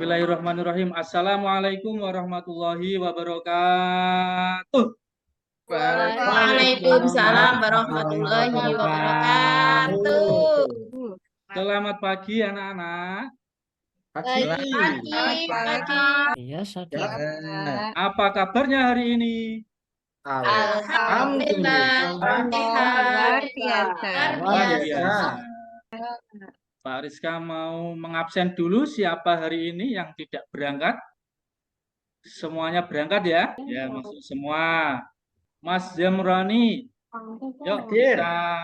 Bismillahirrahmanirrahim. Assalamualaikum warahmatullahi wabarakatuh. Waalaikumsalam warahmatullahi wabarakatuh. Selamat pagi anak-anak. Pagi. Iya, Apa kabarnya hari ini? Alhamdulillah. Luar biasa. Luar biasa. Pak Rizka mau mengabsen dulu siapa hari ini yang tidak berangkat? Semuanya berangkat ya? Ya, masuk semua. Mas Jamrani, yuk kita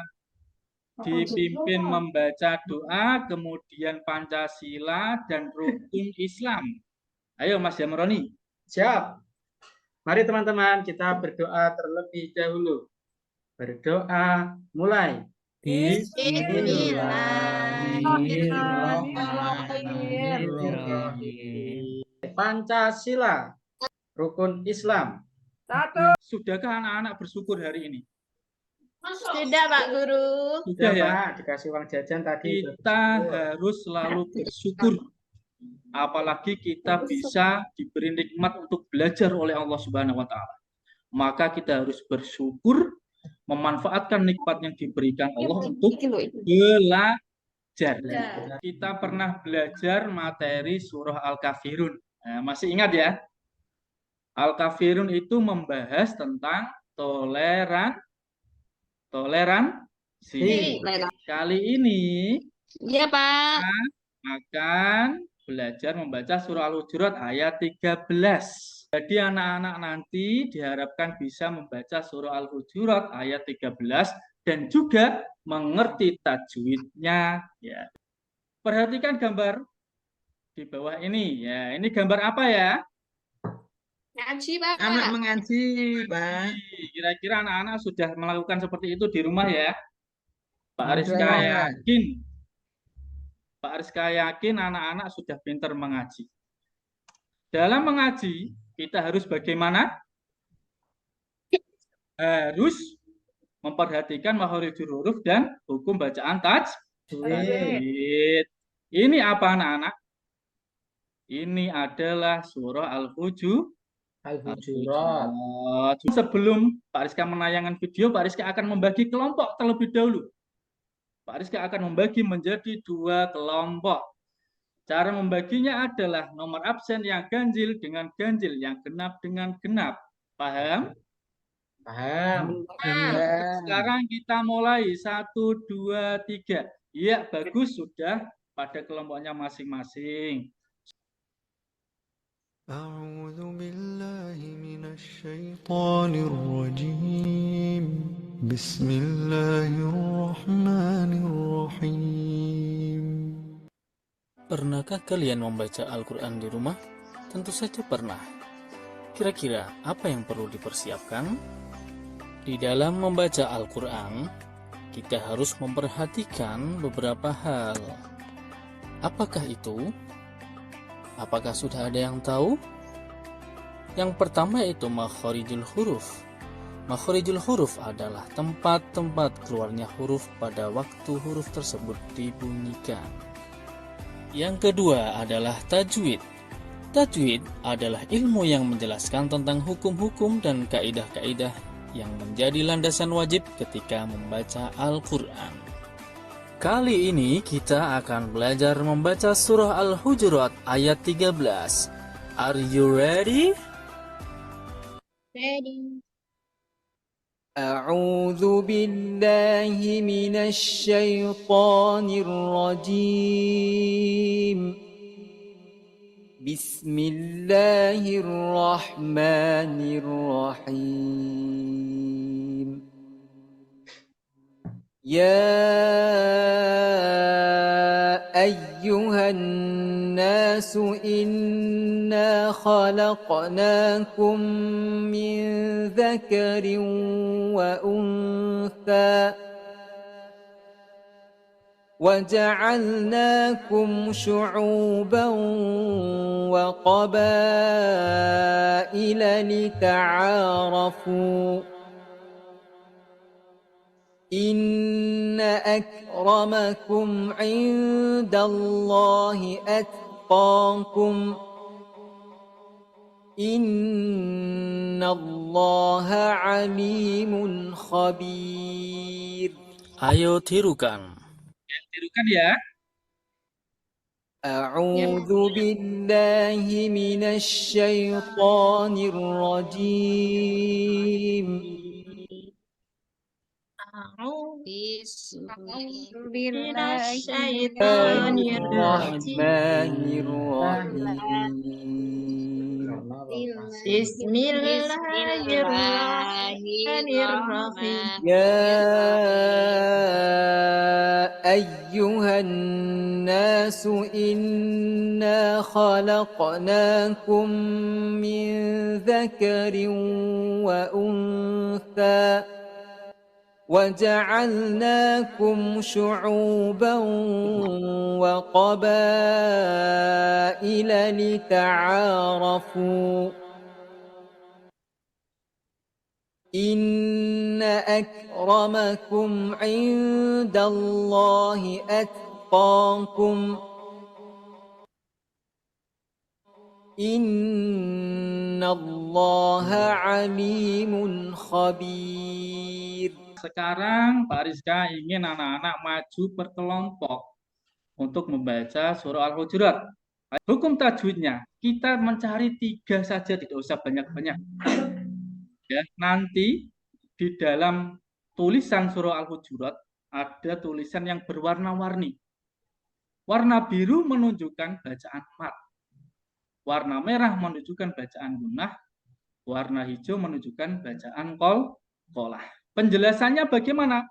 dipimpin membaca doa, kemudian Pancasila dan rukun Islam. Ayo Mas Jamrani. Siap. Mari teman-teman kita berdoa terlebih dahulu. Berdoa mulai. Pancasila, rukun Islam. Sudahkah anak-anak bersyukur hari ini? Sudah Pak Guru. Sudah ya. Pak, dikasih uang jajan tadi. Kita harus selalu bersyukur. Apalagi kita bisa diberi nikmat untuk belajar oleh Allah Subhanahu wa taala. Maka kita harus bersyukur, memanfaatkan nikmat yang diberikan Allah untuk belajar. Kita pernah belajar materi surah Al-Kafirun. Nah, masih ingat ya? Al-Kafirun itu membahas tentang toleransi. Kali ini Iya Pak. akan belajar membaca surah Al-Hujurat ayat 13. Jadi anak-anak nanti diharapkan bisa membaca surah Al-Hujurat ayat 13 dan juga mengerti tajwidnya. Ya. Perhatikan gambar di bawah ini. Ya, ini gambar apa ya? Ngaji Pak. Anak mengaji, Pak. Kira-kira anak-anak sudah melakukan seperti itu di rumah ya? Pak Rizka yakin anak-anak sudah pintar mengaji. Dalam mengaji, kita harus bagaimana? Harus memperhatikan makharijul huruf dan hukum bacaan tajwid. Ini apa anak-anak? Ini adalah surah Al-Hujurat. Sebelum Pak Rizka menayangkan video, Pak Rizka akan membagi kelompok terlebih dahulu. Pak Rizka akan membagi menjadi 2 kelompok. Cara membaginya adalah nomor absen yang ganjil dengan ganjil, yang genap dengan genap. Paham? Paham. Sekarang kita mulai 1, 2, 3. Iya, bagus sudah pada kelompoknya masing-masing. أعوذ بالله من الشيطان الرجيم بسم الله الرحمن الرحيم. Pernahkah kalian membaca Al-Quran di rumah? Tentu saja pernah. Kira-kira apa yang perlu dipersiapkan? Di dalam membaca Al-Quran, kita harus memperhatikan beberapa hal. Apakah itu? Apakah sudah ada yang tahu? Yang pertama yaitu makharijul huruf. Makharijul huruf adalah tempat-tempat keluarnya huruf pada waktu huruf tersebut dibunyikan. Yang kedua adalah tajwid. Tajwid adalah ilmu yang menjelaskan tentang hukum-hukum dan kaidah-kaidah yang menjadi landasan wajib ketika membaca Al-Quran. Kali ini kita akan belajar membaca surah Al-Hujurat ayat 13. Are you ready? Ready. أعوذ بالله من الشيطان الرجيم بسم الله الرحمن الرحيم يا أيها الناس إنا خلقناكم من ذكر وأنثى وجعلناكم شعوبا وقبائل لتعارفوا إن أكرمكم عند الله أتقاكم إن الله عليم خبير. Ayo tirukan. Tirukan ya. أعوذ بالله من الشيطان الرجيم. الرحمن الرحيم. Bismillahirrahmanirrahim. يا أيها الناس إنا خلقناكم من ذكر وأنثى وجعلناكم شعوبا وقبائل لتعارفوا إن أكرمكم عند الله أتقاكم إن الله عليم خبير. Sekarang Pak Rizka ingin anak-anak maju berkelompok untuk membaca surah Al-Hujurat. Hukum tajwidnya, kita mencari 3 saja, tidak usah banyak-banyak. Ya, nanti di dalam tulisan surah Al-Hujurat ada tulisan yang berwarna-warni. Warna biru menunjukkan bacaan mat. Warna merah menunjukkan bacaan gunnah. Warna hijau menunjukkan bacaan qalqalah. Penjelasannya bagaimana?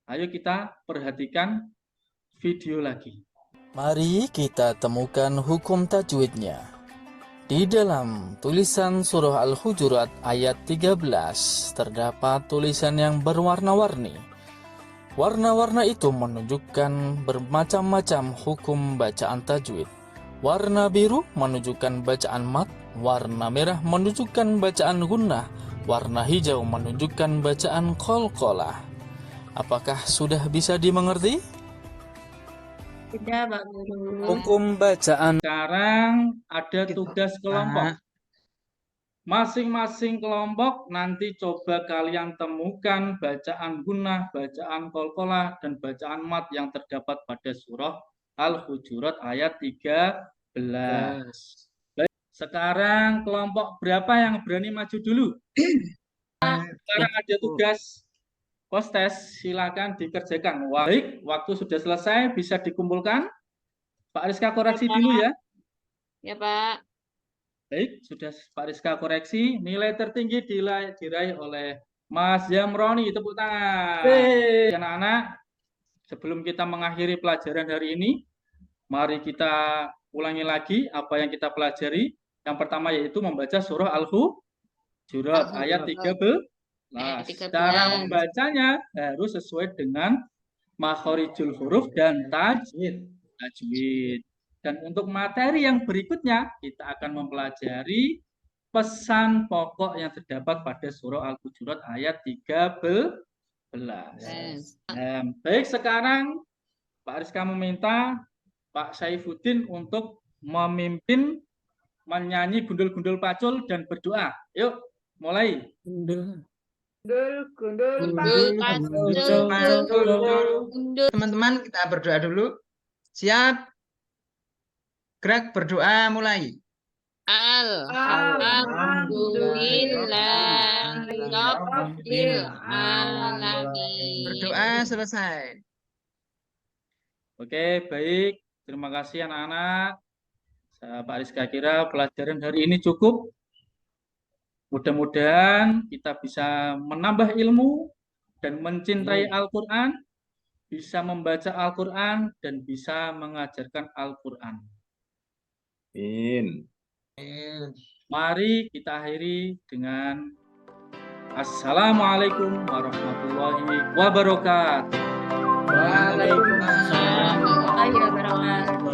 Ayo kita perhatikan video lagi. Mari kita temukan hukum tajwidnya. Di dalam tulisan surah Al-Hujurat ayat 13 terdapat tulisan yang berwarna-warni. Warna-warna itu menunjukkan bermacam-macam hukum bacaan tajwid. Warna biru menunjukkan bacaan mat, warna merah menunjukkan bacaan gunnah, warna hijau menunjukkan bacaan qalqalah. Apakah sudah bisa dimengerti? Sudah, Pak Guru. Hukum bacaan. Sekarang ada tugas kelompok. Masing-masing kelompok nanti coba kalian temukan bacaan gunnah, bacaan qalqalah, dan bacaan mat yang terdapat pada surah Al-Hujurat ayat 13. Baik, sekarang kelompok berapa yang berani maju dulu? Sekarang ada tugas postes, silakan dikerjakan. Baik, waktu sudah selesai, bisa dikumpulkan. Pak Rizka koreksi dulu ya. Ya, Pak. Baik, sudah Pak Rizka koreksi. Nilai tertinggi diraih oleh Mas Jamroni. Tepuk tangan. Anak-anak, sebelum kita mengakhiri pelajaran hari ini, mari kita ulangi lagi apa yang kita pelajari. Yang pertama yaitu membaca surah Al-Hujurat ayat 13. Nah, cara membacanya harus sesuai dengan makhorijul huruf dan tajwid. Dan untuk materi yang berikutnya, kita akan mempelajari pesan pokok yang terdapat pada surah Al-Hujurat ayat 13. Baik, sekarang Pak Rizka meminta Pak Saifuddin untuk memimpin menyanyi gundul-gundul pacul dan berdoa. Yuk, mulai. Teman-teman, kita berdoa dulu. Siap? Gerak berdoa mulai. Alhamdulillahirabbil alamin. Berdoa selesai. Oke, baik. Terima kasih anak-anak. Pak Rizka kira pelajaran hari ini cukup. Mudah-mudahan kita bisa menambah ilmu dan mencintai Al-Quran, bisa membaca Al-Quran, dan bisa mengajarkan Al-Quran. Mari kita akhiri dengan Assalamualaikum warahmatullahi wabarakatuh. Waalaikumsalam. Waalaikumsalam warahmatullahi wabarakatuh.